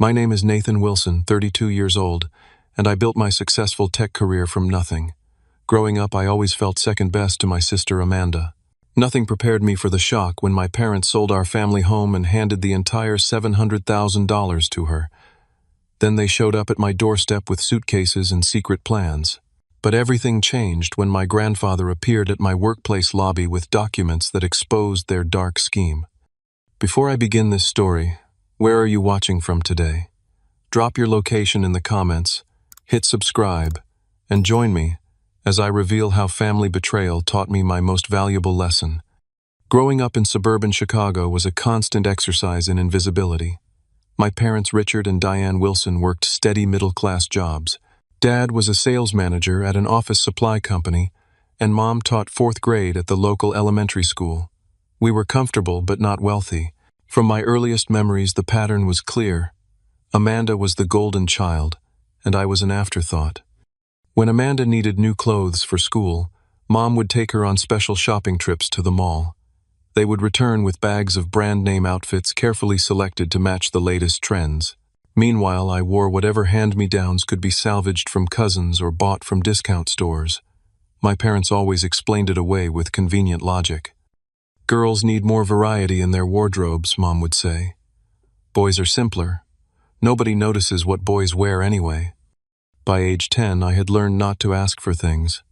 My name is Nathan Wilson, 32 years old, and I built my successful tech career from nothing. Growing up, I always felt second best to my sister Amanda. Nothing prepared me for the shock when my parents sold our family home and handed the entire $700,000 to her. Then they showed up at my doorstep with suitcases and secret plans. But everything changed when my grandfather appeared at my workplace lobby with documents that exposed their dark scheme. Before I begin this story, where are you watching from today? Drop your location in the comments, hit subscribe, and join me as I reveal how family betrayal taught me my most valuable lesson. Growing up in suburban Chicago was a constant exercise in invisibility. My parents, Richard and Diane Wilson, worked steady middle-class jobs. Dad was a sales manager at an office supply company, and Mom taught fourth grade at the local elementary school. We were comfortable but not wealthy. From my earliest memories, the pattern was clear. Amanda was the golden child, and I was an afterthought. When Amanda needed new clothes for school, Mom would take her on special shopping trips to the mall. They would return with bags of brand-name outfits carefully selected to match the latest trends. Meanwhile, I wore whatever hand-me-downs could be salvaged from cousins or bought from discount stores. My parents always explained it away with convenient logic. Girls need more variety in their wardrobes, Mom would say. Boys are simpler. Nobody notices what boys wear anyway. By age 10, I had learned not to ask for things.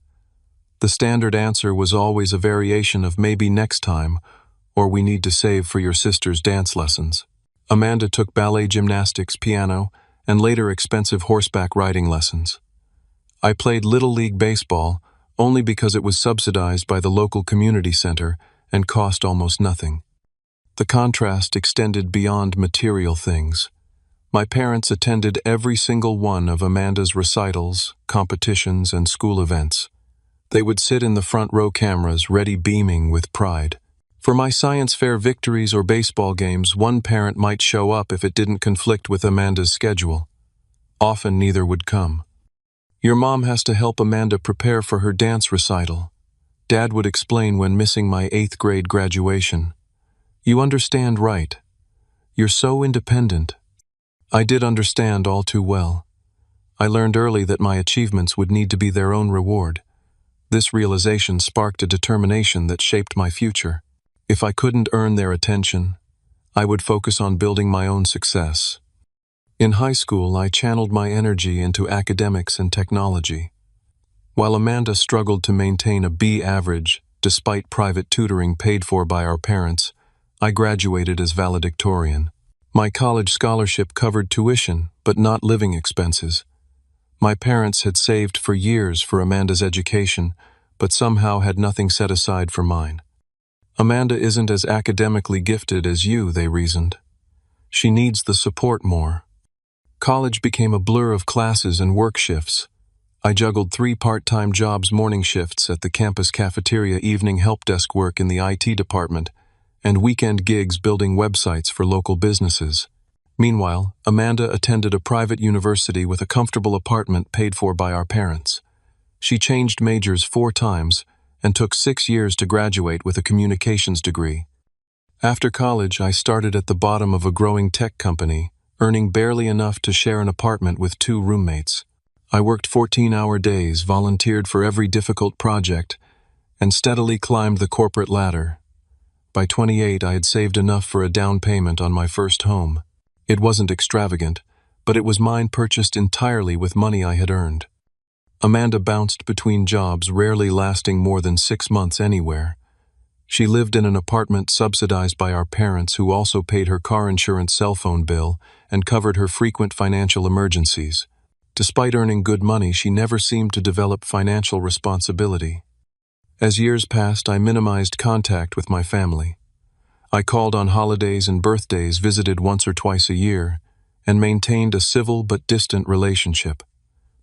The standard answer was always a variation of maybe next time, or we need to save for your sister's dance lessons. Amanda took ballet, gymnastics, piano, and later expensive horseback riding lessons. I played Little League baseball only because it was subsidized by the local community center and cost almost nothing. The contrast extended beyond material things. My parents attended every single one of Amanda's recitals, competitions, and school events. They would sit in the front row cameras, ready beaming with pride. For my science fair victories or baseball games, one parent might show up if it didn't conflict with Amanda's schedule. Often neither would come. Your mom has to help Amanda prepare for her dance recital. Dad would explain when missing my 8th grade graduation. You understand, right? You're so independent. I did understand all too well. I learned early that my achievements would need to be their own reward. This realization sparked a determination that shaped my future. If I couldn't earn their attention, I would focus on building my own success. In high school, I channeled my energy into academics and technology. While Amanda struggled to maintain a B average, despite private tutoring paid for by our parents, I graduated as valedictorian. My college scholarship covered tuition, but not living expenses. My parents had saved for years for Amanda's education, but somehow had nothing set aside for mine. Amanda isn't as academically gifted as you, they reasoned. She needs the support more. College became a blur of classes and work shifts. I juggled 3 part-time jobs: morning shifts at the campus cafeteria, evening help desk work in the IT department, and weekend gigs building websites for local businesses. Meanwhile, Amanda attended a private university with a comfortable apartment paid for by our parents. She changed majors 4 times and took 6 years to graduate with a communications degree. After college, I started at the bottom of a growing tech company, earning barely enough to share an apartment with 2 roommates. I worked 14-hour days, volunteered for every difficult project, and steadily climbed the corporate ladder. By 28, I had saved enough for a down payment on my first home. It wasn't extravagant, but it was mine, purchased entirely with money I had earned. Amanda bounced between jobs, rarely lasting more than 6 months anywhere. She lived in an apartment subsidized by our parents, who also paid her car insurance, cell phone bill, and covered her frequent financial emergencies. Despite earning good money, she never seemed to develop financial responsibility. As years passed, I minimized contact with my family. I called on holidays and birthdays, visited once or twice a year, and maintained a civil but distant relationship.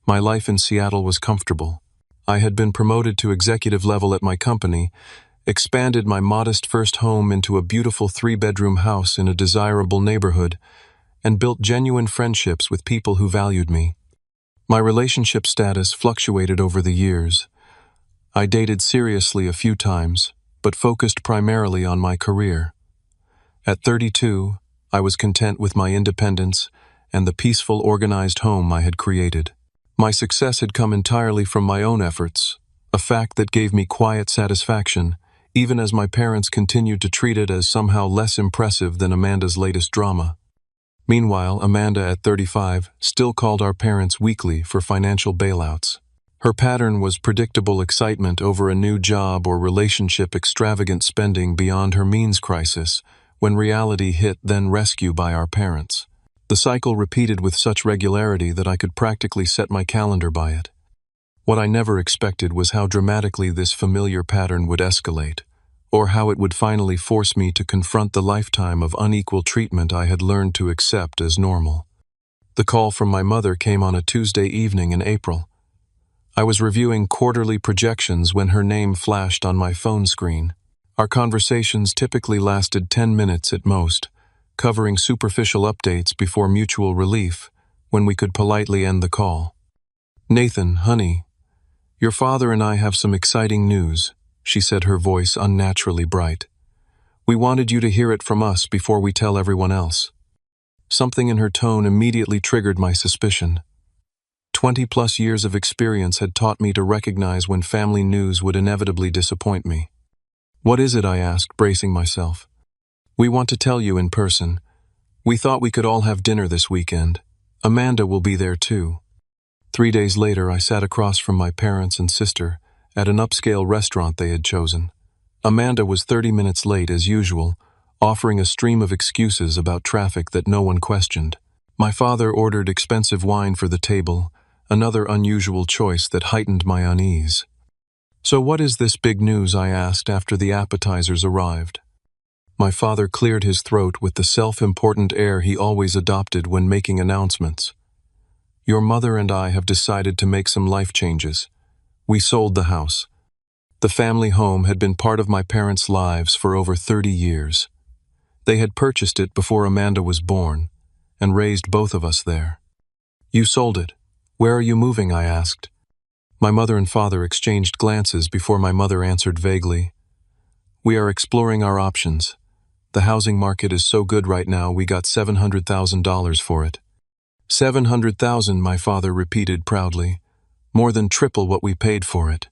My life in Seattle was comfortable. I had been promoted to executive level at my company, expanded my modest first home into a beautiful 3-bedroom house in a desirable neighborhood, and built genuine friendships with people who valued me. My relationship status fluctuated over the years. I dated seriously a few times, but focused primarily on my career. At 32, I was content with my independence and the peaceful, organized home I had created. My success had come entirely from my own efforts, a fact that gave me quiet satisfaction, even as my parents continued to treat it as somehow less impressive than Amanda's latest drama. Meanwhile, Amanda, at 35, still called our parents weekly for financial bailouts. Her pattern was predictable excitement over a new job or relationship, extravagant spending beyond her means crisis, when reality hit, then rescue by our parents. The cycle repeated with such regularity that I could practically set my calendar by it. What I never expected was how dramatically this familiar pattern would escalate, or how it would finally force me to confront the lifetime of unequal treatment I had learned to accept as normal. The call from my mother came on a Tuesday evening in April. I was reviewing quarterly projections when her name flashed on my phone screen. Our conversations typically lasted 10 minutes at most, covering superficial updates before mutual relief, when we could politely end the call. "Nathan, honey, your father and I have some exciting news," she said, her voice unnaturally bright. "We wanted you to hear it from us before we tell everyone else." Something in her tone immediately triggered my suspicion. 20-plus years of experience had taught me to recognize when family news would inevitably disappoint me. "What is it?" I asked, bracing myself. "We want to tell you in person. We thought we could all have dinner this weekend. Amanda will be there too." 3 days later, I sat across from my parents and sister at an upscale restaurant they had chosen. Amanda was 30 minutes late as usual, offering a stream of excuses about traffic that no one questioned. My father ordered expensive wine for the table, another unusual choice that heightened my unease. "So what is this big news?" I asked after the appetizers arrived. My father cleared his throat with the self-important air he always adopted when making announcements. "Your mother and I have decided to make some life changes. We sold the house. The family home had been part of my parents' lives for over 30 years. They had purchased it before Amanda was born, and raised both of us there." "You sold it. Where are you moving?" I asked. My mother and father exchanged glances before my mother answered vaguely, "We are exploring our options. The housing market is so good right now, we got $700,000 for it." "700,000, my father repeated proudly. "More than triple what we paid for it."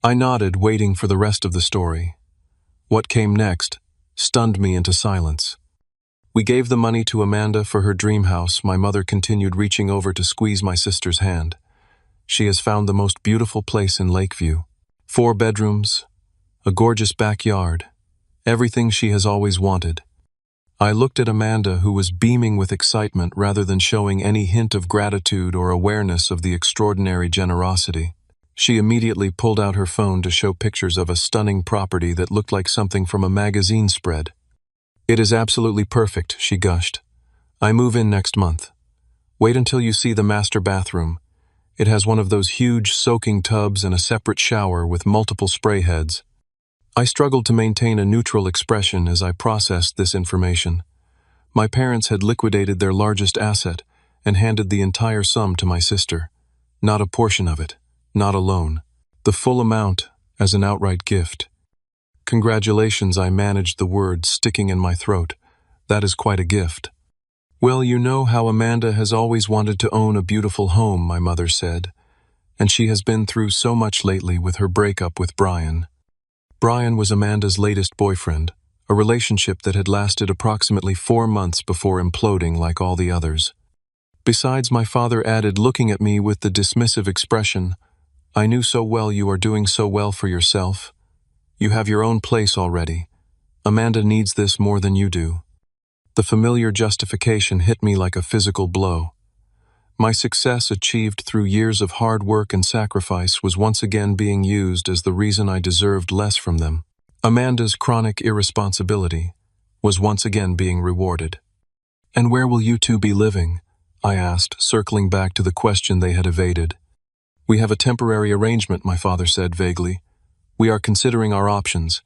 I nodded, waiting for the rest of the story. What came next stunned me into silence. "We gave the money to Amanda for her dream house," my mother continued, reaching over to squeeze my sister's hand. "She has found the most beautiful place in Lakeview. 4 bedrooms, a gorgeous backyard, everything she has always wanted." I looked at Amanda, who was beaming with excitement rather than showing any hint of gratitude or awareness of the extraordinary generosity. She immediately pulled out her phone to show pictures of a stunning property that looked like something from a magazine spread. "It is absolutely perfect," she gushed. "I move in next month. Wait until you see the master bathroom. It has one of those huge soaking tubs and a separate shower with multiple spray heads." I struggled to maintain a neutral expression as I processed this information. My parents had liquidated their largest asset and handed the entire sum to my sister. Not a portion of it, not a loan. The full amount as an outright gift. "Congratulations," I managed the word sticking in my throat. "That is quite a gift." "Well, you know how Amanda has always wanted to own a beautiful home," my mother said. "And she has been through so much lately with her breakup with Brian." Brian was Amanda's latest boyfriend, a relationship that had lasted approximately 4 months before imploding like all the others. Besides, my father added, looking at me with the dismissive expression, "I knew so well you are doing so well for yourself. You have your own place already. Amanda needs this more than you do." The familiar justification hit me like a physical blow. My success, achieved through years of hard work and sacrifice, was once again being used as the reason I deserved less from them. Amanda's chronic irresponsibility was once again being rewarded. "And where will you two be living?" I asked, circling back to the question they had evaded. "We have a temporary arrangement," my father said vaguely. "We are considering our options."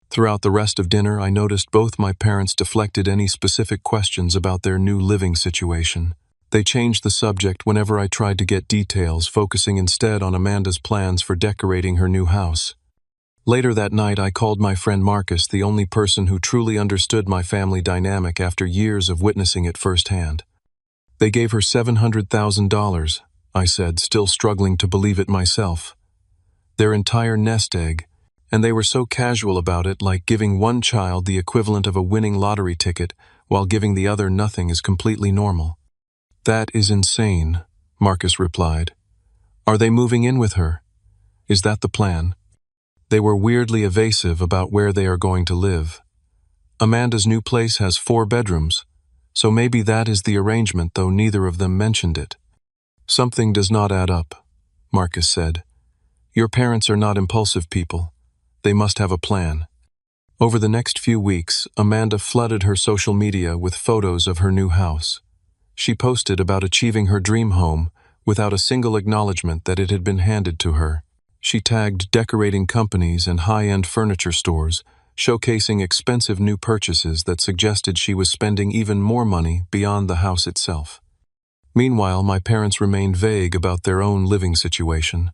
Throughout the rest of dinner, I noticed both my parents deflected any specific questions about their new living situation. They changed the subject whenever I tried to get details, focusing instead on Amanda's plans for decorating her new house. Later that night, I called my friend Marcus, the only person who truly understood my family dynamic after years of witnessing it firsthand. They gave her $700,000, I said, still struggling to believe it myself. Their entire nest egg, and they were so casual about it, like giving one child the equivalent of a winning lottery ticket while giving the other nothing is completely normal. That is insane, Marcus replied. Are they moving in with her? Is that the plan? They were weirdly evasive about where they are going to live. Amanda's new place has 4 bedrooms, so maybe that is the arrangement, though neither of them mentioned it. Something does not add up, Marcus said. Your parents are not impulsive people. They must have a plan. Over the next few weeks, Amanda flooded her social media with photos of her new house. She posted about achieving her dream home without a single acknowledgement that it had been handed to her. She tagged decorating companies and high-end furniture stores, showcasing expensive new purchases that suggested she was spending even more money beyond the house itself. Meanwhile, my parents remained vague about their own living situation.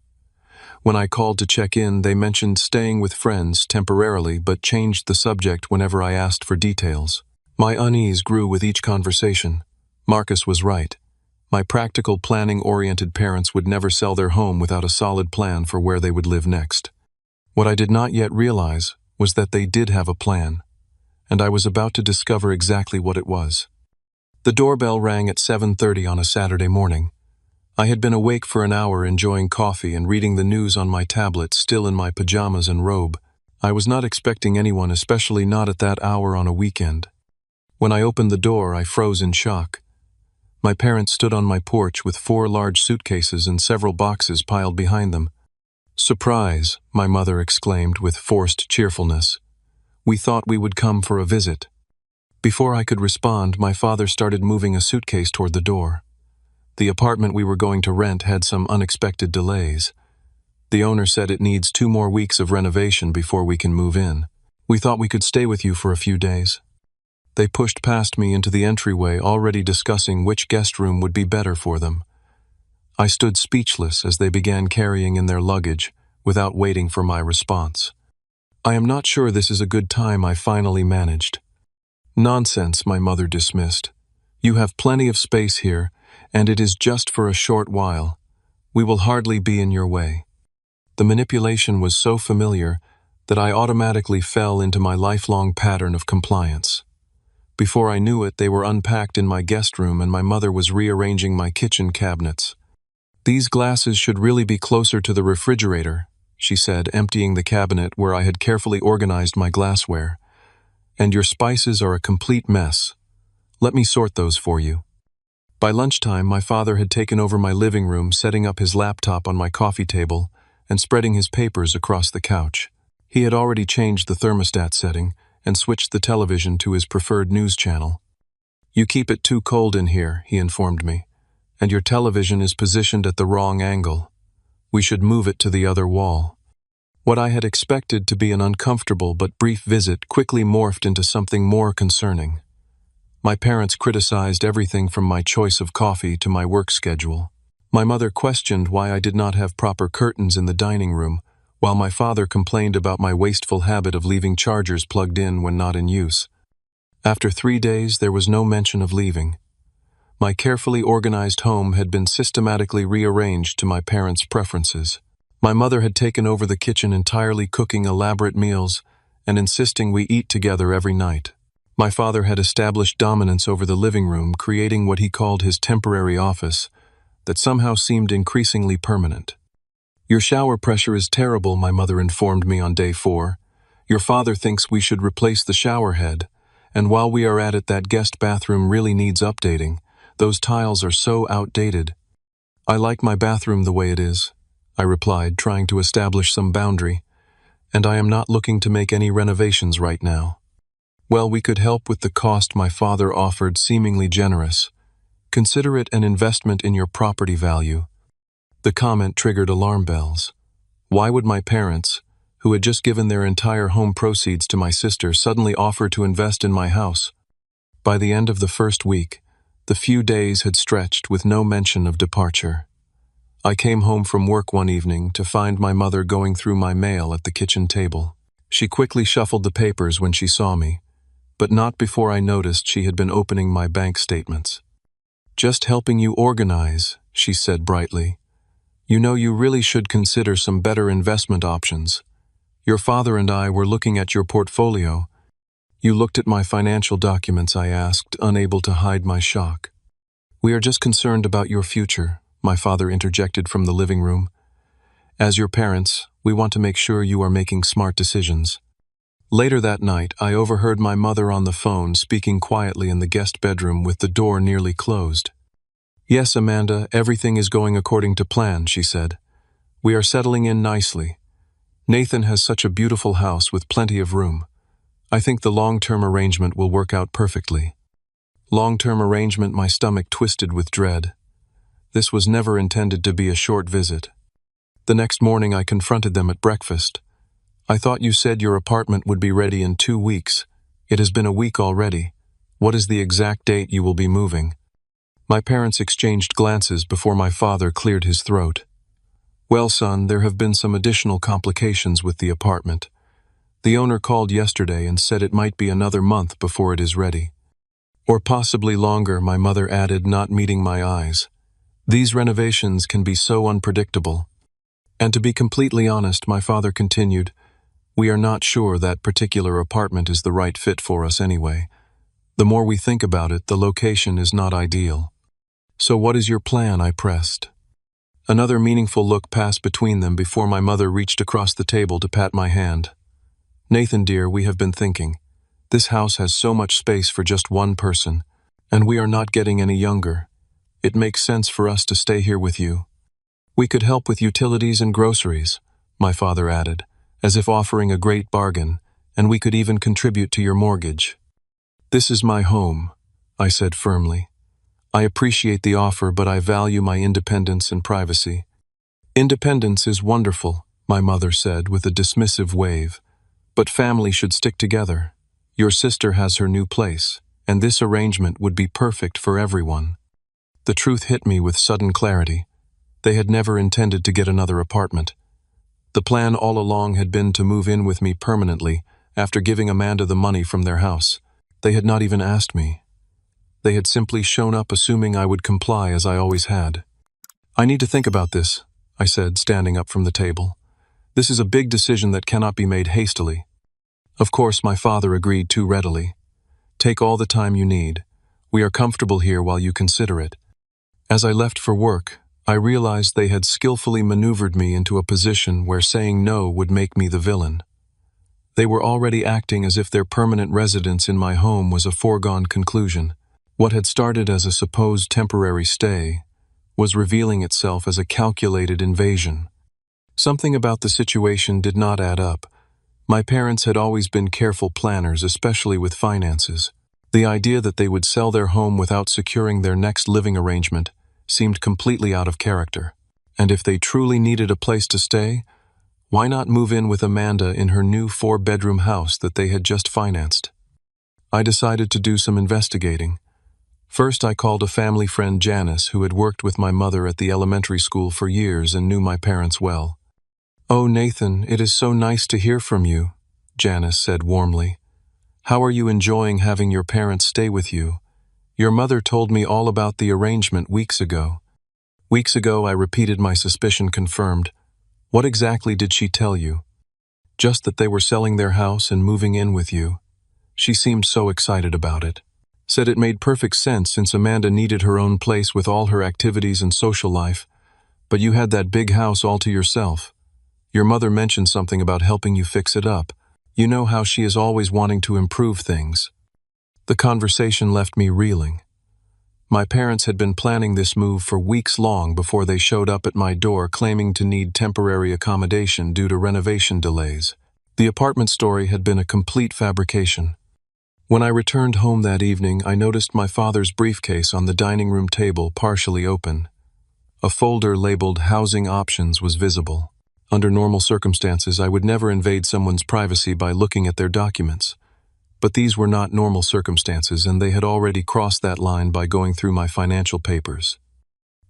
When I called to check in, they mentioned staying with friends temporarily but changed the subject whenever I asked for details. My unease grew with each conversation. Marcus was right. My practical, planning-oriented parents would never sell their home without a solid plan for where they would live next. What I did not yet realize was that they did have a plan, and I was about to discover exactly what it was. The doorbell rang at 7:30 on a Saturday morning. I had been awake for an hour enjoying coffee and reading the news on my tablet, still in my pajamas and robe. I was not expecting anyone, especially not at that hour on a weekend. When I opened the door, I froze in shock. My parents stood on my porch with 4 large suitcases and several boxes piled behind them. "Surprise," my mother exclaimed with forced cheerfulness. "We thought we would come for a visit." Before I could respond, my father started moving a suitcase toward the door. The apartment we were going to rent had some unexpected delays. The owner said it needs 2 more weeks of renovation before we can move in. "We thought we could stay with you for a few days." They pushed past me into the entryway, already discussing which guest room would be better for them. I stood speechless as they began carrying in their luggage, without waiting for my response. "I am not sure this is a good time," I finally managed. "Nonsense," my mother dismissed. "You have plenty of space here, and it is just for a short while. We will hardly be in your way." The manipulation was so familiar that I automatically fell into my lifelong pattern of compliance. Before I knew it, they were unpacked in my guest room and my mother was rearranging my kitchen cabinets. "These glasses should really be closer to the refrigerator," she said, emptying the cabinet where I had carefully organized my glassware. "And your spices are a complete mess. Let me sort those for you." By lunchtime, my father had taken over my living room, setting up his laptop on my coffee table and spreading his papers across the couch. He had already changed the thermostat setting and switched the television to his preferred news channel. "You keep it too cold in here," he informed me, "and your television is positioned at the wrong angle. We should move it to the other wall." What I had expected to be an uncomfortable but brief visit quickly morphed into something more concerning. My parents criticized everything from my choice of coffee to my work schedule. My mother questioned why I did not have proper curtains in the dining room, while my father complained about my wasteful habit of leaving chargers plugged in when not in use. After 3 days, there was no mention of leaving. My carefully organized home had been systematically rearranged to my parents' preferences. My mother had taken over the kitchen entirely, cooking elaborate meals and insisting we eat together every night. My father had established dominance over the living room, creating what he called his temporary office that somehow seemed increasingly permanent. "Your shower pressure is terrible," my mother informed me on day 4. "Your father thinks we should replace the shower head, and while we are at it, that guest bathroom really needs updating. Those tiles are so outdated." "I like my bathroom the way it is," I replied, trying to establish some boundary, "and I am not looking to make any renovations right now." "Well, we could help with the cost," my father offered, seemingly generous. "Consider it an investment in your property value." The comment triggered alarm bells. Why would my parents, who had just given their entire home proceeds to my sister, suddenly offer to invest in my house? By the end of the first week, the few days had stretched with no mention of departure. I came home from work one evening to find my mother going through my mail at the kitchen table. She quickly shuffled the papers when she saw me, but not before I noticed she had been opening my bank statements. "Just helping you organize," she said brightly. "You know, you really should consider some better investment options. Your father and I were looking at your portfolio." "You looked at my financial documents?" I asked, unable to hide my shock. "We are just concerned about your future," my father interjected from the living room. "As your parents, we want to make sure you are making smart decisions." Later that night, I overheard my mother on the phone speaking quietly in the guest bedroom with the door nearly closed. "Yes, Amanda, everything is going according to plan," she said. "We are settling in nicely. Nathan has such a beautiful house with plenty of room. I think the long-term arrangement will work out perfectly." Long-term arrangement, my stomach twisted with dread. This was never intended to be a short visit. The next morning I confronted them at breakfast. "I thought you said your apartment would be ready in 2 weeks. It has been a week already. What is the exact date you will be moving?" My parents exchanged glances before my father cleared his throat. "Well, son, there have been some additional complications with the apartment. The owner called yesterday and said it might be another month before it is ready." "Or possibly longer," my mother added, not meeting my eyes. "These renovations can be so unpredictable." "And to be completely honest," my father continued, "we are not sure that particular apartment is the right fit for us anyway. The more we think about it, the location is not ideal." "So what is your plan?" I pressed. Another meaningful look passed between them before my mother reached across the table to pat my hand. "Nathan, dear, we have been thinking. This house has so much space for just one person, and we are not getting any younger. It makes sense for us to stay here with you. We could help with utilities and groceries," my father added, as if offering a great bargain, "and we could even contribute to your mortgage." "This is my home," I said firmly. "I appreciate the offer, but I value my independence and privacy." "Independence is wonderful," my mother said with a dismissive wave, "but family should stick together. Your sister has her new place, and this arrangement would be perfect for everyone." The truth hit me with sudden clarity. They had never intended to get another apartment. The plan all along had been to move in with me permanently after giving Amanda the money from their house. They had not even asked me. They had simply shown up assuming I would comply as I always had. "I need to think about this," I said, standing up from the table. "This is a big decision that cannot be made hastily." Of course, my father agreed too readily. "Take all the time you need. We are comfortable here while you consider it." As I left for work, I realized they had skillfully maneuvered me into a position where saying no would make me the villain. They were already acting as if their permanent residence in my home was a foregone conclusion. What had started as a supposed temporary stay was revealing itself as a calculated invasion. Something about the situation did not add up. My parents had always been careful planners, especially with finances. The idea that they would sell their home without securing their next living arrangement seemed completely out of character. And if they truly needed a place to stay, why not move in with Amanda in her new 4-bedroom house that they had just financed? I decided to do some investigating. First, I called a family friend, Janice, who had worked with my mother at the elementary school for years and knew my parents well. "Oh, Nathan, it is so nice to hear from you," Janice said warmly. "How are you enjoying having your parents stay with you? Your mother told me all about the arrangement weeks ago." "Weeks ago," I repeated, my suspicion confirmed. "What exactly did she tell you?" "Just that they were selling their house and moving in with you. She seemed so excited about it. Said it made perfect sense since Amanda needed her own place with all her activities and social life, but you had that big house all to yourself. Your mother mentioned something about helping you fix it up. You know how she is always wanting to improve things." The conversation left me reeling. My parents had been planning this move for weeks long before they showed up at my door claiming to need temporary accommodation due to renovation delays. The apartment story had been a complete fabrication. When I returned home that evening, I noticed my father's briefcase on the dining room table partially open. A folder labeled Housing Options was visible. Under normal circumstances, I would never invade someone's privacy by looking at their documents. But these were not normal circumstances, and they had already crossed that line by going through my financial papers.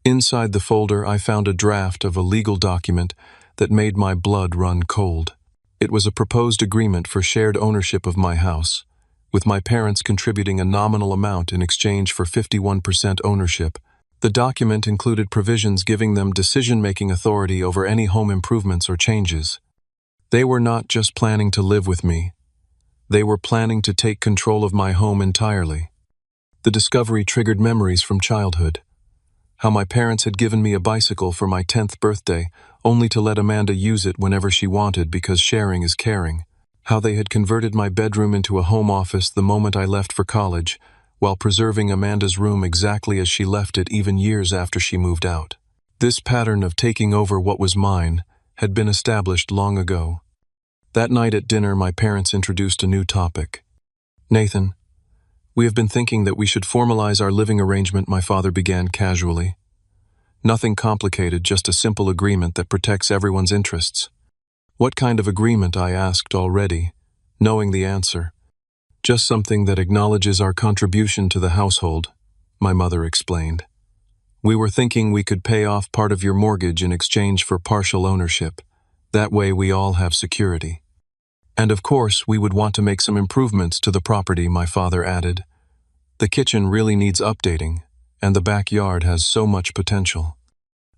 Inside the folder, I found a draft of a legal document that made my blood run cold. It was a proposed agreement for shared ownership of my house, with my parents contributing a nominal amount in exchange for 51% ownership. The document included provisions giving them decision-making authority over any home improvements or changes. They were not just planning to live with me. They were planning to take control of my home entirely. The discovery triggered memories from childhood. How my parents had given me a bicycle for my 10th birthday, only to let Amanda use it whenever she wanted because sharing is caring. How they had converted my bedroom into a home office the moment I left for college, while preserving Amanda's room exactly as she left it even years after she moved out. This pattern of taking over what was mine had been established long ago. That night at dinner, my parents introduced a new topic. "Nathan, we have been thinking that we should formalize our living arrangement," my father began casually. "Nothing complicated, just a simple agreement that protects everyone's interests." "What kind of agreement?" I asked already, knowing the answer. "Just something that acknowledges our contribution to the household," my mother explained. "We were thinking we could pay off part of your mortgage in exchange for partial ownership. That way we all have security. And of course, we would want to make some improvements to the property," my father added. "The kitchen really needs updating, and the backyard has so much potential."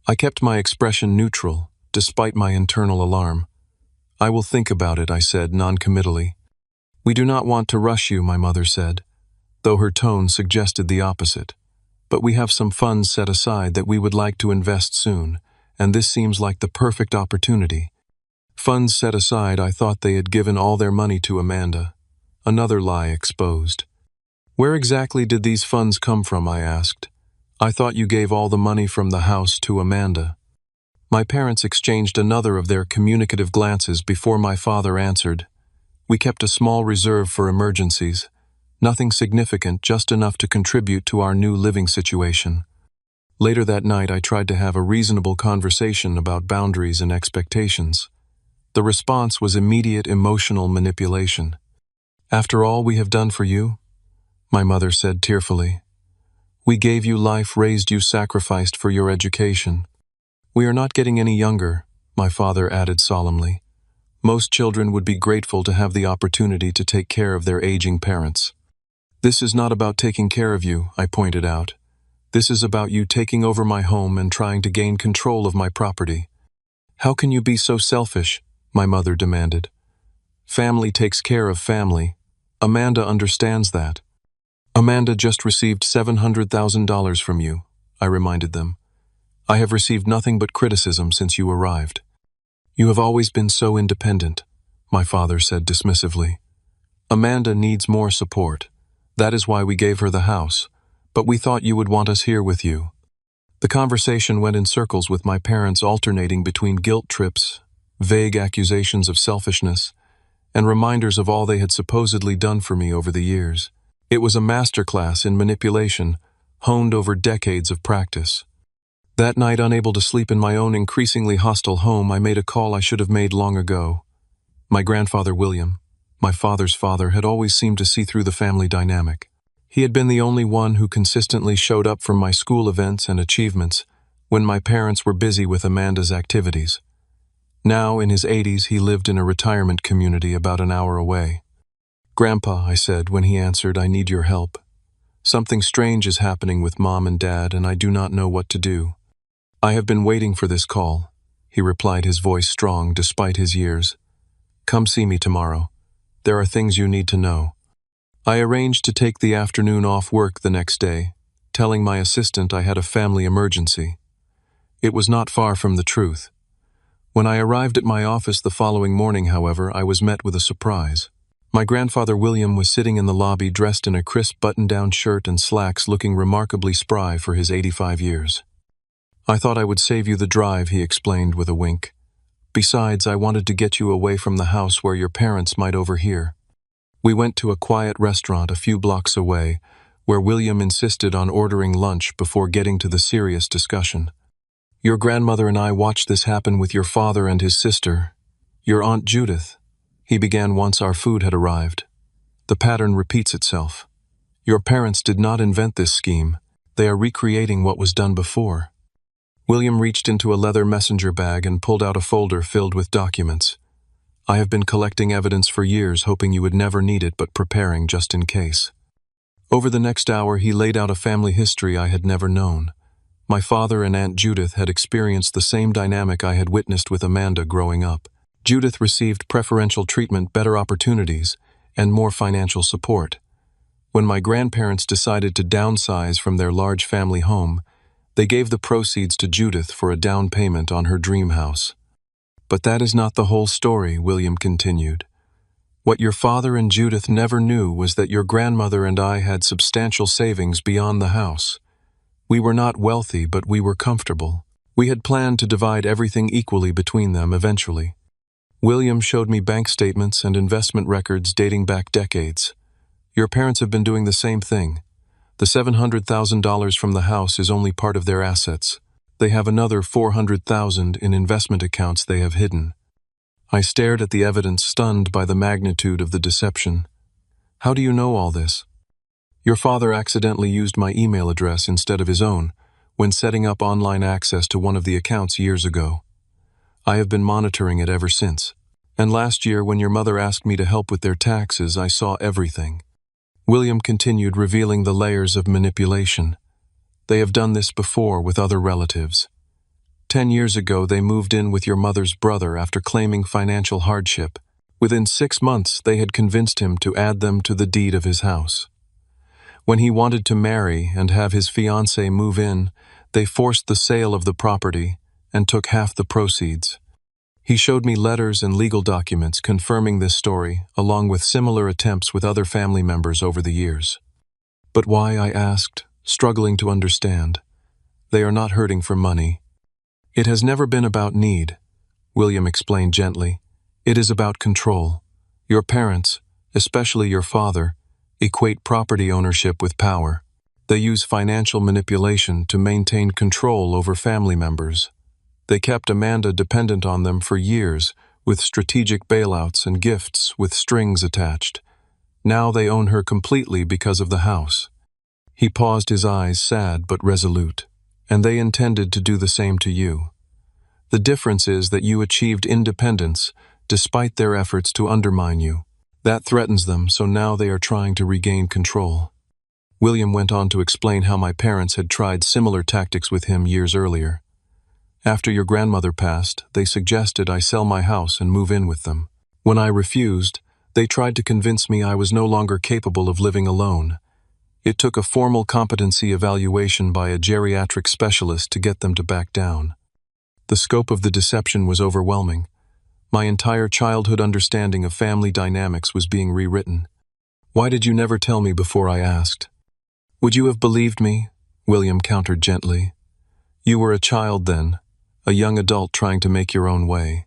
I kept my expression neutral, despite my internal alarm. "I will think about it," I said non-committally. "We do not want to rush you," my mother said, though her tone suggested the opposite. "But we have some funds set aside that we would like to invest soon, and this seems like the perfect opportunity." Funds set aside, I thought they had given all their money to Amanda. Another lie exposed. "Where exactly did these funds come from?" I asked. "I thought you gave all the money from the house to Amanda." My parents exchanged another of their communicative glances before my father answered. "We kept a small reserve for emergencies. Nothing significant, just enough to contribute to our new living situation." Later that night, I tried to have a reasonable conversation about boundaries and expectations. The response was immediate emotional manipulation. "After all we have done for you," my mother said tearfully. "We gave you life, raised you, sacrificed for your education." "We are not getting any younger," my father added solemnly. "Most children would be grateful to have the opportunity to take care of their aging parents." "This is not about taking care of you," I pointed out. "This is about you taking over my home and trying to gain control of my property." "How can you be so selfish?" my mother demanded. "Family takes care of family. Amanda understands that." "Amanda just received $700,000 from you," I reminded them. "I have received nothing but criticism since you arrived." "You have always been so independent," my father said dismissively. "Amanda needs more support. That is why we gave her the house, but we thought you would want us here with you." The conversation went in circles with my parents alternating between guilt trips, vague accusations of selfishness, and reminders of all they had supposedly done for me over the years. It was a masterclass in manipulation, honed over decades of practice. That night, unable to sleep in my own increasingly hostile home, I made a call I should have made long ago. My grandfather William, my father's father, had always seemed to see through the family dynamic. He had been the only one who consistently showed up for my school events and achievements when my parents were busy with Amanda's activities. Now, in his 80s, he lived in a retirement community about an hour away. "Grandpa," I said when he answered, "I need your help. Something strange is happening with Mom and Dad, and I do not know what to do." "I have been waiting for this call," he replied, his voice strong despite his years. "Come see me tomorrow. There are things you need to know." I arranged to take the afternoon off work the next day, telling my assistant I had a family emergency. It was not far from the truth. When I arrived at my office the following morning, however, I was met with a surprise. My grandfather William was sitting in the lobby dressed in a crisp button-down shirt and slacks, looking remarkably spry for his 85 years. "I thought I would save you the drive," he explained with a wink. "Besides, I wanted to get you away from the house where your parents might overhear." We went to a quiet restaurant a few blocks away, where William insisted on ordering lunch before getting to the serious discussion. "Your grandmother and I watched this happen with your father and his sister, your Aunt Judith," he began once our food had arrived. "The pattern repeats itself. Your parents did not invent this scheme. They are recreating what was done before." William reached into a leather messenger bag and pulled out a folder filled with documents. I have been collecting evidence for years, hoping you would never need it, but preparing just in case." Over the next hour, he laid out a family history I had never known. My father and Aunt Judith had experienced the same dynamic I had witnessed with Amanda growing up. Judith received preferential treatment, better opportunities, and more financial support. When my grandparents decided to downsize from their large family home, they gave the proceeds to Judith for a down payment on her dream house. "But that is not the whole story," William continued. "What your father and Judith never knew was that your grandmother and I had substantial savings beyond the house. We were not wealthy, but we were comfortable. We had planned to divide everything equally between them eventually." William showed me bank statements and investment records dating back decades. "Your parents have been doing the same thing. The $700,000 from the house is only part of their assets. They have another $400,000 in investment accounts they have hidden." I stared at the evidence, stunned by the magnitude of the deception. "How do you know all this?" "Your father accidentally used my email address instead of his own when setting up online access to one of the accounts years ago. I have been monitoring it ever since. And last year, when your mother asked me to help with their taxes, I saw everything." William continued, revealing the layers of manipulation. "They have done this before with other relatives. 10 years ago, they moved in with your mother's brother after claiming financial hardship. Within 6 months, they had convinced him to add them to the deed of his house. When he wanted to marry and have his fiancée move in, they forced the sale of the property and took half the proceeds." He showed me letters and legal documents confirming this story, along with similar attempts with other family members over the years. "But why?" I asked, struggling to understand. "They are not hurting for money. It has never been about need," William explained gently. "It is about control. Your parents, especially your father, equate property ownership with power. They use financial manipulation to maintain control over family members. They kept Amanda dependent on them for years, with strategic bailouts and gifts with strings attached. Now they own her completely because of the house." He paused, his eyes sad but resolute. "And they intended to do the same to you. The difference is that you achieved independence despite their efforts to undermine you. That threatens them, so now they are trying to regain control." William went on to explain how my parents had tried similar tactics with him years earlier. "After your grandmother passed, they suggested I sell my house and move in with them. When I refused, they tried to convince me I was no longer capable of living alone. It took a formal competency evaluation by a geriatric specialist to get them to back down. The scope of the deception was overwhelming. My entire childhood understanding of family dynamics was being rewritten. Why did you never tell me before?" I asked. "Would you have believed me?" William countered gently. "You were a child then, a young adult trying to make your own way.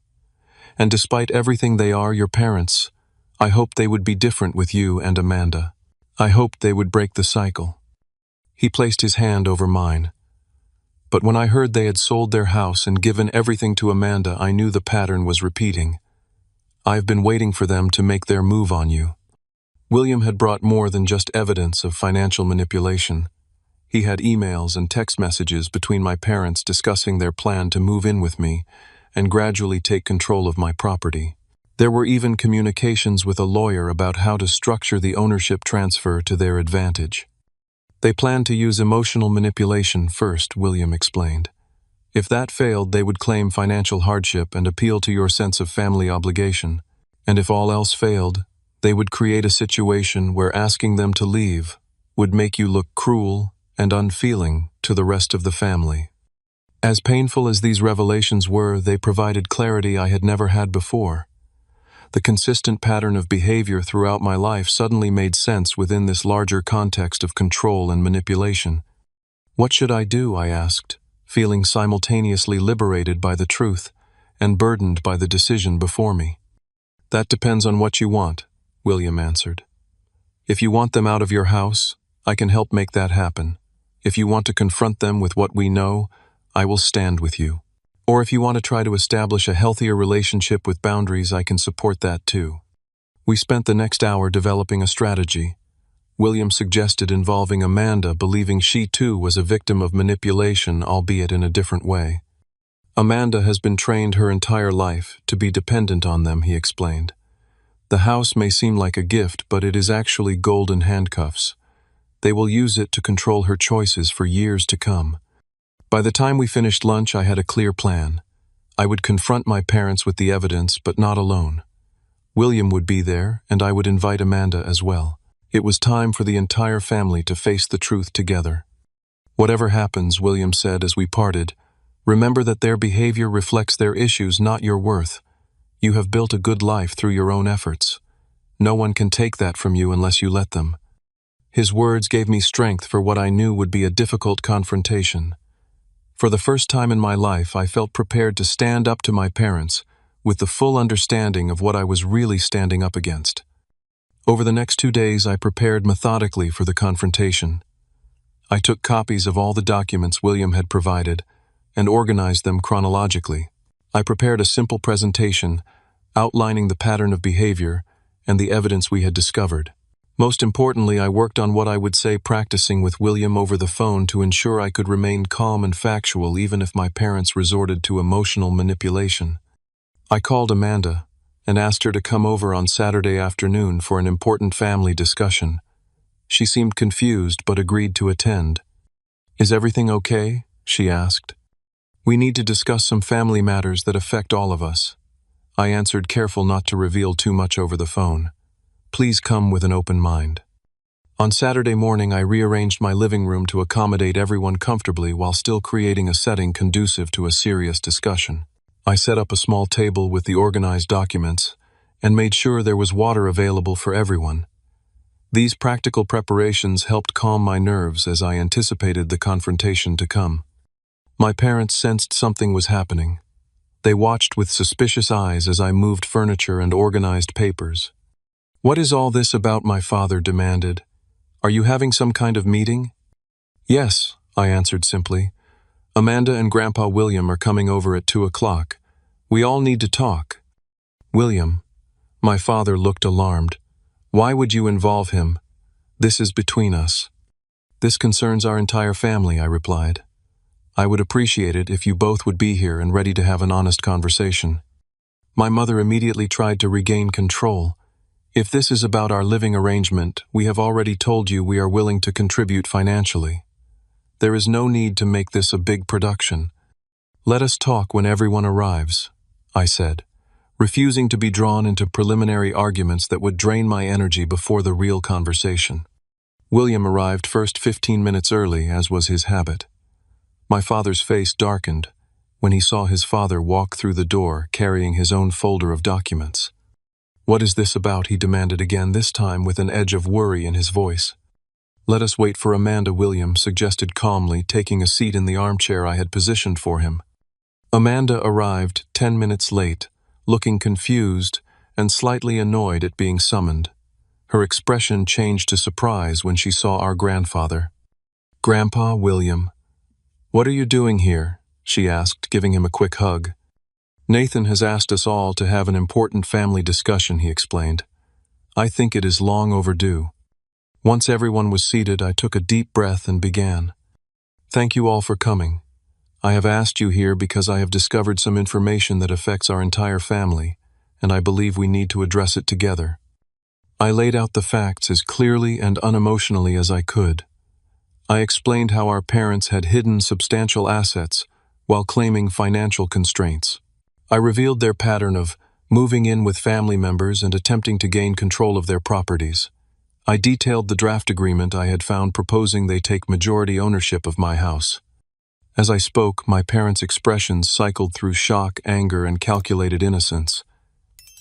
And despite everything they are, your parents, I hoped they would be different with you and Amanda. I hoped they would break the cycle." He placed his hand over mine. "But when I heard they had sold their house and given everything to Amanda, I knew the pattern was repeating. I've been waiting for them to make their move on you." William had brought more than just evidence of financial manipulation. He had emails and text messages between my parents discussing their plan to move in with me and gradually take control of my property. There were even communications with a lawyer about how to structure the ownership transfer to their advantage. "They planned to use emotional manipulation first," William explained. "If that failed, they would claim financial hardship and appeal to your sense of family obligation. And if all else failed, they would create a situation where asking them to leave would make you look cruel and unfeeling to the rest of the family." As painful as these revelations were, they provided clarity I had never had before. The consistent pattern of behavior throughout my life suddenly made sense within this larger context of control and manipulation. "What should I do?" I asked, feeling simultaneously liberated by the truth and burdened by the decision before me. "That depends on what you want," William answered. "If you want them out of your house, I can help make that happen. If you want to confront them with what we know, I will stand with you. Or if you want to try to establish a healthier relationship with boundaries, I can support that too." We spent the next hour developing a strategy. William suggested involving Amanda, believing she too was a victim of manipulation, albeit in a different way. Amanda has been trained her entire life to be dependent on them, he explained. The house may seem like a gift, but it is actually golden handcuffs. They will use it to control her choices for years to come. By the time we finished lunch, I had a clear plan. I would confront my parents with the evidence, but not alone. William would be there, and I would invite Amanda as well. It was time for the entire family to face the truth together. Whatever happens, William said as we parted, remember that their behavior reflects their issues, not your worth. You have built a good life through your own efforts. No one can take that from you unless you let them. His words gave me strength for what I knew would be a difficult confrontation. For the first time in my life, I felt prepared to stand up to my parents with the full understanding of what I was really standing up against. Over the next 2 days, I prepared methodically for the confrontation. I took copies of all the documents William had provided and organized them chronologically. I prepared a simple presentation outlining the pattern of behavior and the evidence we had discovered. Most importantly, I worked on what I would say practicing with William over the phone to ensure I could remain calm and factual even if my parents resorted to emotional manipulation. I called Amanda and asked her to come over on Saturday afternoon for an important family discussion. She seemed confused but agreed to attend. "Is everything okay?" she asked. "We need to discuss some family matters that affect all of us." I answered, careful not to reveal too much over the phone. "Please come with an open mind." On Saturday morning, I rearranged my living room to accommodate everyone comfortably while still creating a setting conducive to a serious discussion. I set up a small table with the organized documents and made sure there was water available for everyone. These practical preparations helped calm my nerves as I anticipated the confrontation to come. My parents sensed something was happening. They watched with suspicious eyes as I moved furniture and organized papers. "What is all this about?" my father demanded. "Are you having some kind of meeting?" "Yes," I answered simply. "Amanda and Grandpa William are coming over at 2 o'clock. We all need to talk." "William?" My father looked alarmed. "Why would you involve him? This is between us." "This concerns our entire family," I replied. "I would appreciate it if you both would be here and ready to have an honest conversation." My mother immediately tried to regain control. "If this is about our living arrangement, we have already told you we are willing to contribute financially. There is no need to make this a big production. Let us talk when everyone arrives," I said, refusing to be drawn into preliminary arguments that would drain my energy before the real conversation. William arrived first 15 minutes early, as was his habit. My father's face darkened when he saw his father walk through the door carrying his own folder of documents. "What is this about?" he demanded again, this time with an edge of worry in his voice. "Let us wait for Amanda," William suggested calmly, taking a seat in the armchair I had positioned for him. Amanda arrived 10 minutes late, looking confused and slightly annoyed at being summoned. Her expression changed to surprise when she saw our grandfather. "Grandpa William, what are you doing here?" she asked, giving him a quick hug. "Nathan has asked us all to have an important family discussion," he explained. "I think it is long overdue." Once everyone was seated, I took a deep breath and began. "Thank you all for coming. I have asked you here because I have discovered some information that affects our entire family, and I believe we need to address it together." I laid out the facts as clearly and unemotionally as I could. I explained how our parents had hidden substantial assets while claiming financial constraints. I revealed their pattern of moving in with family members and attempting to gain control of their properties. I detailed the draft agreement I had found proposing they take majority ownership of my house. As I spoke, my parents' expressions cycled through shock, anger, and calculated innocence.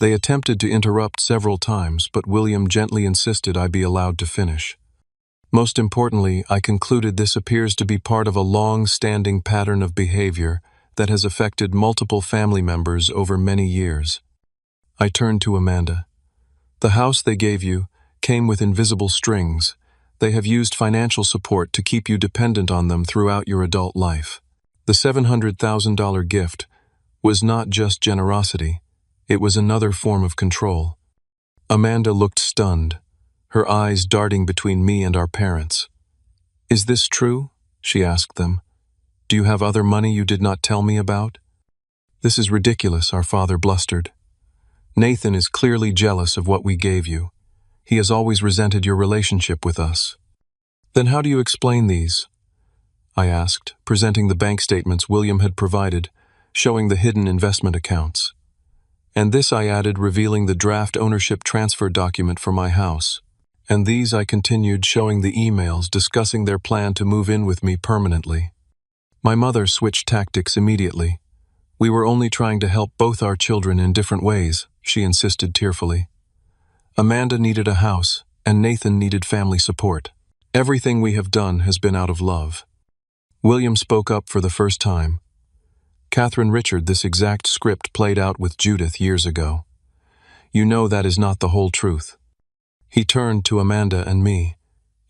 They attempted to interrupt several times, but William gently insisted I be allowed to finish. Most importantly, I concluded this appears to be part of a long-standing pattern of behavior that has affected multiple family members over many years. I turned to Amanda. "The house they gave you came with invisible strings. They have used financial support to keep you dependent on them throughout your adult life. The $700,000 gift was not just generosity, it was another form of control." Amanda looked stunned, her eyes darting between me and our parents. "Is this true?" she asked them. "Do you have other money you did not tell me about?" "This is ridiculous," our father blustered. "Nathan is clearly jealous of what we gave you. He has always resented your relationship with us." "Then how do you explain these?" I asked, presenting the bank statements William had provided, showing the hidden investment accounts. "And this," I added, revealing the draft ownership transfer document for my house. "And these," I continued, showing the emails discussing their plan to move in with me permanently. My mother switched tactics immediately. "We were only trying to help both our children in different ways," she insisted tearfully. "Amanda needed a house, and Nathan needed family support. Everything we have done has been out of love." William spoke up for the first time. "Catherine Richard, this exact script played out with Judith years ago. You know that is not the whole truth." He turned to Amanda and me.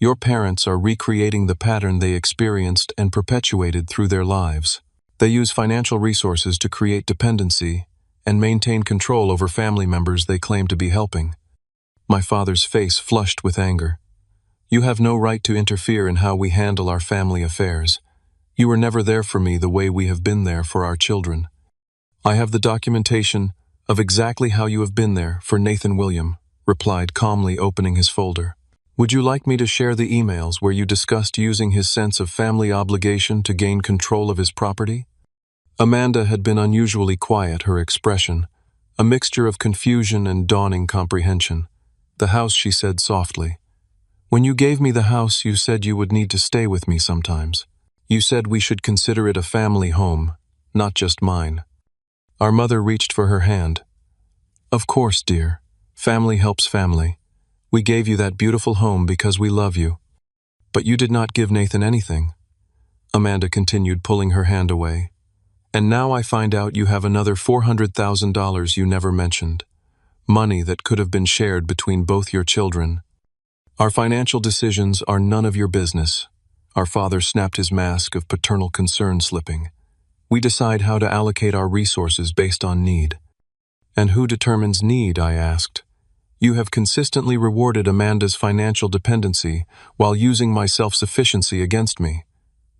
"Your parents are recreating the pattern they experienced and perpetuated through their lives. They use financial resources to create dependency and maintain control over family members they claim to be helping." My father's face flushed with anger. "You have no right to interfere in how we handle our family affairs. You were never there for me the way we have been there for our children. I have the documentation of exactly how you have been there for Nathan," William replied calmly, opening his folder. "Would you like me to share the emails where you discussed using his sense of family obligation to gain control of his property?" Amanda had been unusually quiet, her expression, a mixture of confusion and dawning comprehension. "The house," she said softly. "When you gave me the house, you said you would need to stay with me sometimes. You said we should consider it a family home, not just mine." Our mother reached for her hand. "Of course, dear. Family helps family. We gave you that beautiful home because we love you. But you did not give Nathan anything." Amanda continued, pulling her hand away. "And now I find out you have another $400,000 you never mentioned. Money that could have been shared between both your children. Our financial decisions are none of your business." Our father snapped his mask of paternal concern, slipping. "We decide how to allocate our resources based on need." "And who determines need?" I asked. "You have consistently rewarded Amanda's financial dependency while using my self-sufficiency against me.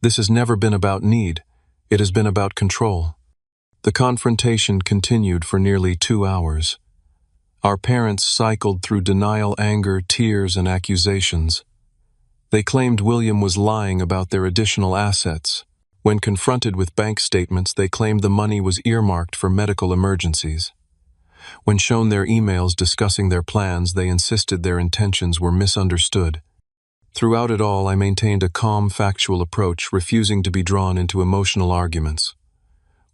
This has never been about need. It has been about control." The confrontation continued for nearly 2 hours. Our parents cycled through denial, anger, tears, and accusations. They claimed William was lying about their additional assets. When confronted with bank statements, they claimed the money was earmarked for medical emergencies. When shown their emails discussing their plans, they insisted their intentions were misunderstood. Throughout it all, I maintained a calm, factual approach, refusing to be drawn into emotional arguments.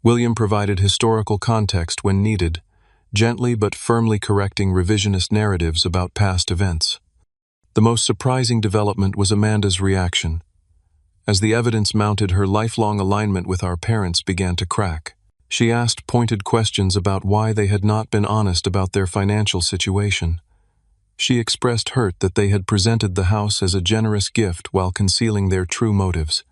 William provided historical context when needed, gently but firmly correcting revisionist narratives about past events. The most surprising development was Amanda's reaction. As the evidence mounted, her lifelong alignment with our parents began to crack. She asked pointed questions about why they had not been honest about their financial situation. She expressed hurt that they had presented the house as a generous gift while concealing their true motives.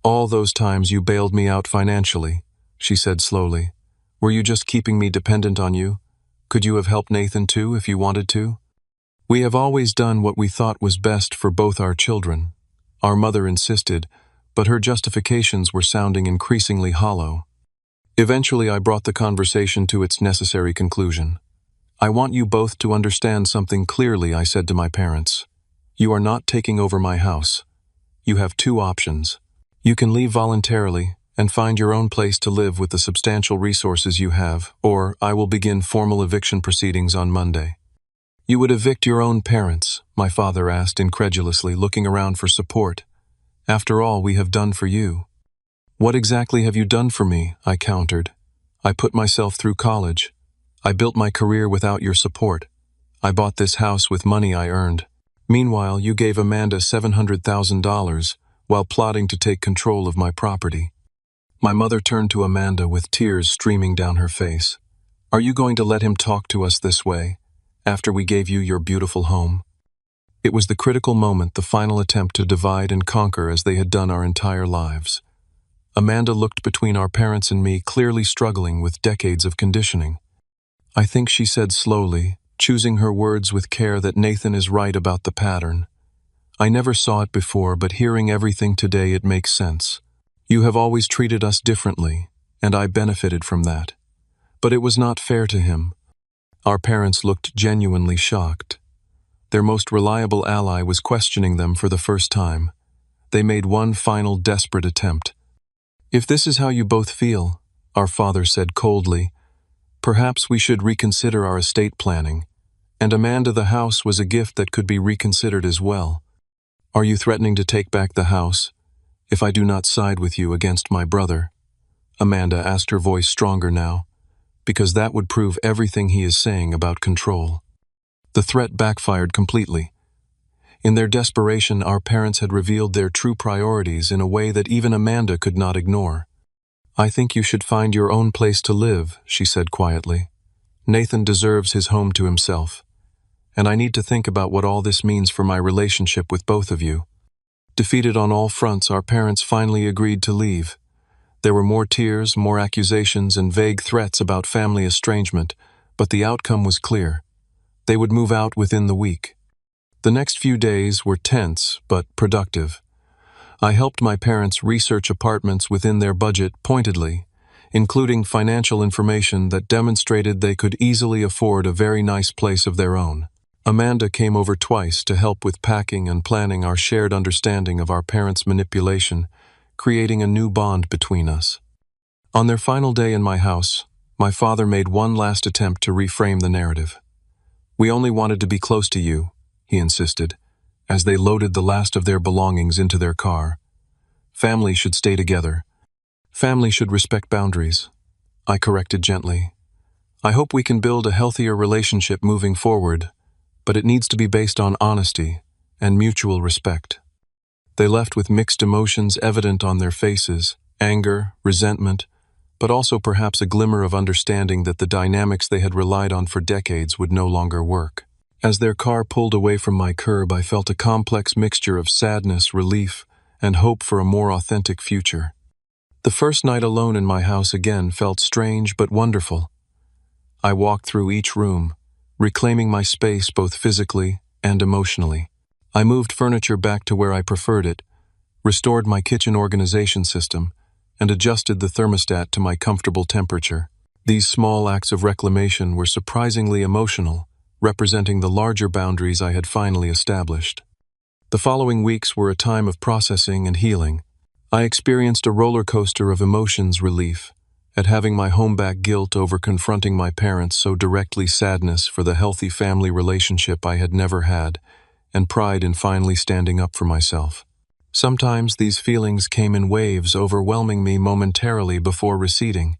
"All those times you bailed me out financially," she said slowly. "Were you just keeping me dependent on you? Could you have helped Nathan too if you wanted to?" "We have always done what we thought was best for both our children," our mother insisted, but her justifications were sounding increasingly hollow. Eventually, I brought the conversation to its necessary conclusion. "I want you both to understand something clearly," I said to my parents. "You are not taking over my house. You have 2 options. You can leave voluntarily and find your own place to live with the substantial resources you have, or I will begin formal eviction proceedings on Monday." "You would evict your own parents?" my father asked incredulously, looking around for support. "After all we have done for you." "What exactly have you done for me?" I countered. "I put myself through college. I built my career without your support. I bought this house with money I earned. Meanwhile, you gave Amanda $700,000 while plotting to take control of my property." My mother turned to Amanda with tears streaming down her face. "Are you going to let him talk to us this way, after we gave you your beautiful home?" It was the critical moment, the final attempt to divide and conquer as they had done our entire lives. Amanda looked between our parents and me, clearly struggling with decades of conditioning. "I think," she said slowly, choosing her words with care, "that Nathan is right about the pattern. I never saw it before, but hearing everything today, it makes sense. You have always treated us differently, and I benefited from that. But it was not fair to him. Our parents looked genuinely shocked. Their most reliable ally was questioning them for the first time. They made one final desperate attempt. "If this is how you both feel," our father said coldly, "perhaps we should reconsider our estate planning." And Amanda, the house was a gift that could be reconsidered as well. "Are you threatening to take back the house if I do not side with you against my brother?" Amanda asked, her voice stronger now, because that would prove everything he is saying about control. The threat backfired completely. In their desperation, our parents had revealed their true priorities in a way that even Amanda could not ignore. "I think you should find your own place to live," she said quietly. "Nathan deserves his home to himself. And I need to think about what all this means for my relationship with both of you." Defeated on all fronts, our parents finally agreed to leave. There were more tears, more accusations, and vague threats about family estrangement, but the outcome was clear. They would move out within the week. The next few days were tense but productive. I helped my parents research apartments within their budget pointedly, including financial information that demonstrated they could easily afford a very nice place of their own. Amanda came over twice to help with packing and planning our shared understanding of our parents' manipulation, creating a new bond between us. On their final day in my house, my father made one last attempt to reframe the narrative. "We only wanted to be close to you," he insisted, as they loaded the last of their belongings into their car. "Family should stay together. Family should respect boundaries," I corrected gently. "I hope we can build a healthier relationship moving forward, but it needs to be based on honesty and mutual respect." They left with mixed emotions evident on their faces: anger, resentment, but also perhaps a glimmer of understanding that the dynamics they had relied on for decades would no longer work. As their car pulled away from my curb, I felt a complex mixture of sadness, relief, and hope for a more authentic future. The first night alone in my house again felt strange but wonderful. I walked through each room, reclaiming my space both physically and emotionally. I moved furniture back to where I preferred it, restored my kitchen organization system, and adjusted the thermostat to my comfortable temperature. These small acts of reclamation were surprisingly emotional, representing the larger boundaries I had finally established. The following weeks were a time of processing and healing. I experienced a roller coaster of emotions: relief at having my home back, guilt over confronting my parents so directly, sadness for the healthy family relationship I had never had, and pride in finally standing up for myself. Sometimes these feelings came in waves, overwhelming me momentarily before receding.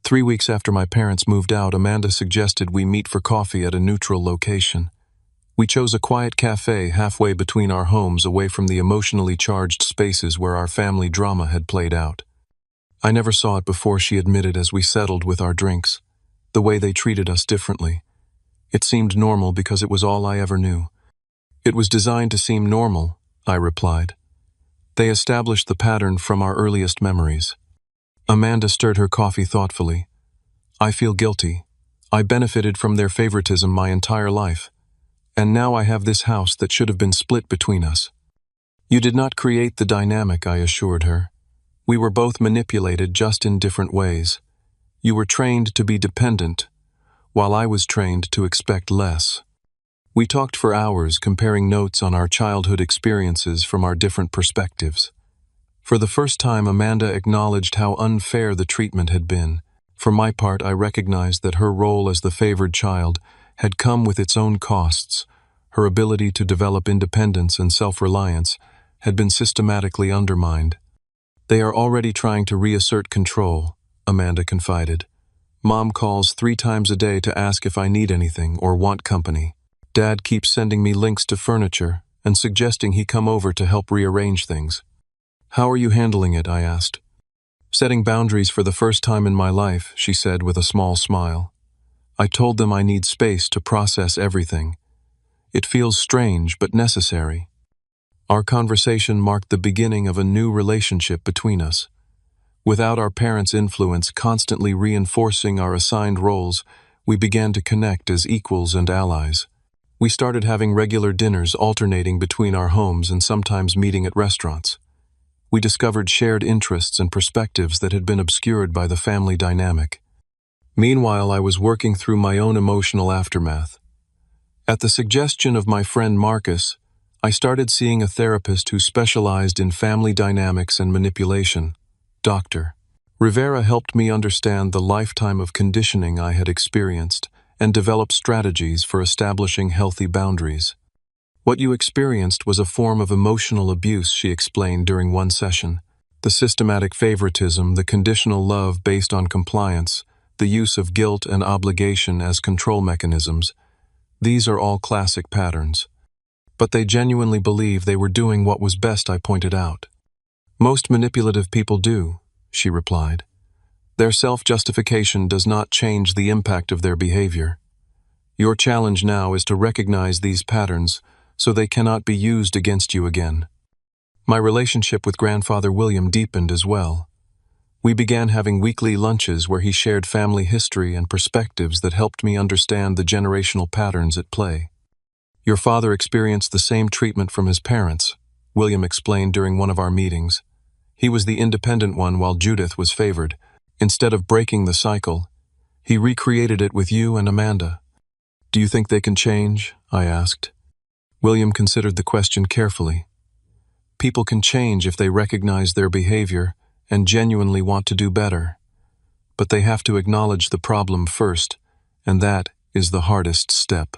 3 weeks after my parents moved out, Amanda suggested we meet for coffee at a neutral location. We chose a quiet cafe halfway between our homes, away from the emotionally charged spaces where our family drama had played out. "I never saw it before," she admitted as we settled with our drinks. "The way they treated us differently. It seemed normal because it was all I ever knew." "It was designed to seem normal," I replied. "They established the pattern from our earliest memories." Amanda stirred her coffee thoughtfully. "I feel guilty. I benefited from their favoritism my entire life. And now I have this house that should have been split between us." "You did not create the dynamic," I assured her. "We were both manipulated, just in different ways. You were trained to be dependent, while I was trained to expect less." We talked for hours, comparing notes on our childhood experiences from our different perspectives. For the first time, Amanda acknowledged how unfair the treatment had been. For my part, I recognized that her role as the favored child had come with its own costs. Her ability to develop independence and self-reliance had been systematically undermined. "They are already trying to reassert control," Amanda confided. "Mom calls 3 times a day to ask if I need anything or want company. Dad keeps sending me links to furniture and suggesting he come over to help rearrange things." "How are you handling it?" I asked. "Setting boundaries for the first time in my life," she said with a small smile. "I told them I need space to process everything. It feels strange but necessary." Our conversation marked the beginning of a new relationship between us. Without our parents' influence constantly reinforcing our assigned roles, we began to connect as equals and allies. We started having regular dinners, alternating between our homes and sometimes meeting at restaurants. We discovered shared interests and perspectives that had been obscured by the family dynamic. Meanwhile, I was working through my own emotional aftermath. At the suggestion of my friend Marcus, I started seeing a therapist who specialized in family dynamics and manipulation, Dr. Rivera helped me understand the lifetime of conditioning I had experienced and develop strategies for establishing healthy boundaries. What you experienced was a form of emotional abuse, she explained during one session. The systematic favoritism, the conditional love based on compliance, the use of guilt and obligation as control mechanisms, these are all classic patterns. But they genuinely believe they were doing what was best, I pointed out. Most manipulative people do, she replied. Their self-justification does not change the impact of their behavior. Your challenge now is to recognize these patterns so they cannot be used against you again. My relationship with Grandfather William deepened as well. We began having weekly lunches where he shared family history and perspectives that helped me understand the generational patterns at play. Your father experienced the same treatment from his parents, William explained during one of our meetings. He was the independent one while Judith was favored. Instead of breaking the cycle, he recreated it with you and Amanda. Do you think they can change? I asked. William considered the question carefully. People can change if they recognize their behavior and genuinely want to do better. But they have to acknowledge the problem first, and that is the hardest step.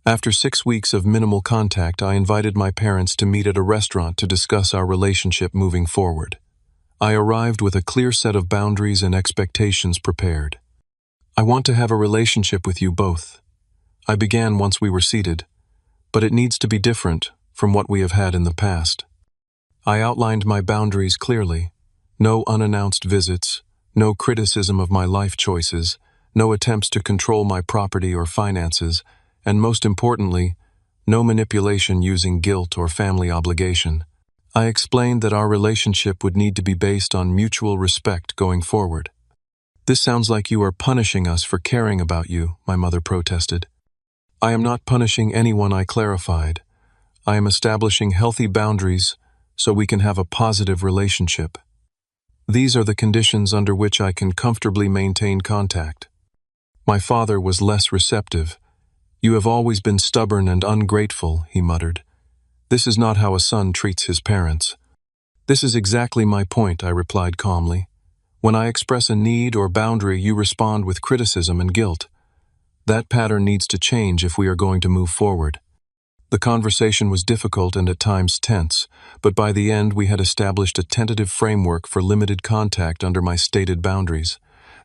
After 6 weeks of minimal contact, I invited my parents to meet at a restaurant to discuss our relationship moving forward. I arrived with a clear set of boundaries and expectations prepared. I want to have a relationship with you both. I began once we were seated, but it needs to be different from what we have had in the past. I outlined my boundaries clearly. No unannounced visits, no criticism of my life choices, no attempts to control my property or finances, and most importantly, no manipulation using guilt or family obligation. I explained that our relationship would need to be based on mutual respect going forward. This sounds like you are punishing us for caring about you, my mother protested. I am not punishing anyone, I clarified. I am establishing healthy boundaries so we can have a positive relationship. These are the conditions under which I can comfortably maintain contact. My father was less receptive. You have always been stubborn and ungrateful, he muttered. This is not how a son treats his parents. This is exactly my point, I replied calmly. When I express a need or boundary, you respond with criticism and guilt. That pattern needs to change if we are going to move forward. The conversation was difficult and at times tense, but by the end we had established a tentative framework for limited contact under my stated boundaries.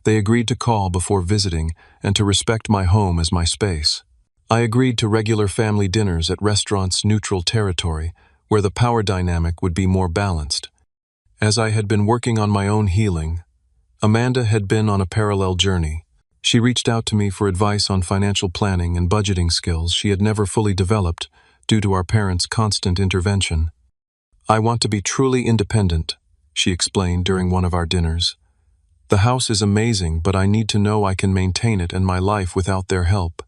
They agreed to call before visiting and to respect my home as my space. I agreed to regular family dinners at restaurants neutral territory, where the power dynamic would be more balanced. As I had been working on my own healing, Amanda had been on a parallel journey. She reached out to me for advice on financial planning and budgeting skills she had never fully developed due to our parents' constant intervention. I want to be truly independent, she explained during one of our dinners. The house is amazing, but I need to know I can maintain it and my life without their help.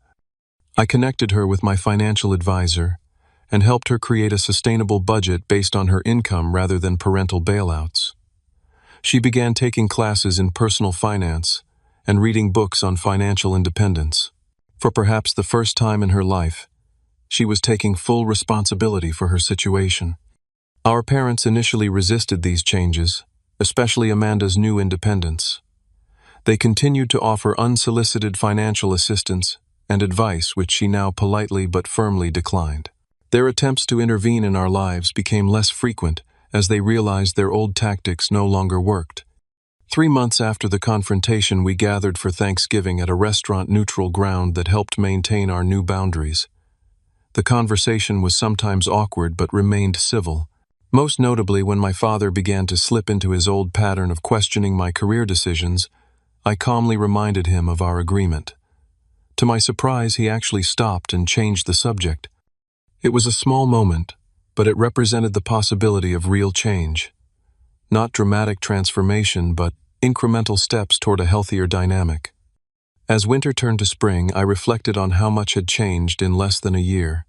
I connected her with my financial advisor and helped her create a sustainable budget based on her income rather than parental bailouts. She began taking classes in personal finance and reading books on financial independence. For perhaps the first time in her life, she was taking full responsibility for her situation. Our parents initially resisted these changes, especially Amanda's new independence. They continued to offer unsolicited financial assistance and advice which she now politely but firmly declined. Their attempts to intervene in our lives became less frequent as they realized their old tactics no longer worked. 3 months after the confrontation, we gathered for Thanksgiving at a restaurant neutral ground that helped maintain our new boundaries. The conversation was sometimes awkward but remained civil, most notably when my father began to slip into his old pattern of questioning my career decisions. I calmly reminded him of our agreement. To my surprise, he actually stopped and changed the subject. It was a small moment, but it represented the possibility of real change. Not dramatic transformation, but incremental steps toward a healthier dynamic. As winter turned to spring, I reflected on how much had changed in less than a year.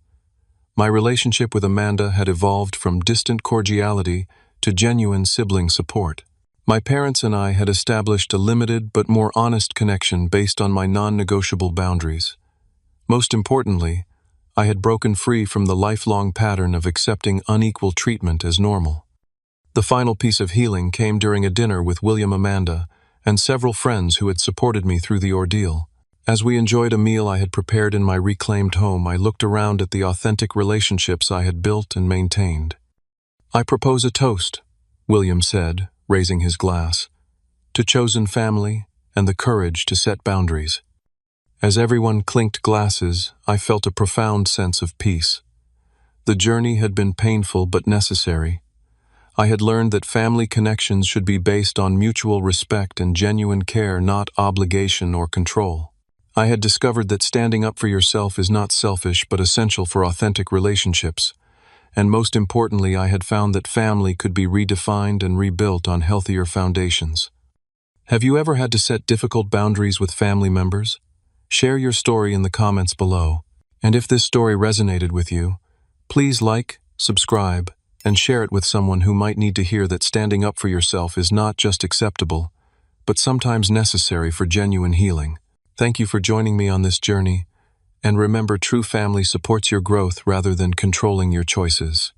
My relationship with Amanda had evolved from distant cordiality to genuine sibling support. My parents and I had established a limited but more honest connection based on my non-negotiable boundaries. Most importantly, I had broken free from the lifelong pattern of accepting unequal treatment as normal. The final piece of healing came during a dinner with William, Amanda, and several friends who had supported me through the ordeal. As we enjoyed a meal I had prepared in my reclaimed home, I looked around at the authentic relationships I had built and maintained. "I propose a toast," William said, raising his glass, "to chosen family and the courage to set boundaries." As everyone clinked glasses, I felt a profound sense of peace. The journey had been painful but necessary. I had learned that family connections should be based on mutual respect and genuine care, not obligation or control. I had discovered that standing up for yourself is not selfish but essential for authentic relationships. And most importantly, I had found that family could be redefined and rebuilt on healthier foundations. Have you ever had to set difficult boundaries with family members? Share your story in the comments below. And if this story resonated with you, please like, subscribe, and share it with someone who might need to hear that standing up for yourself is not just acceptable, but sometimes necessary for genuine healing. Thank you for joining me on this journey, and remember, true family supports your growth rather than controlling your choices.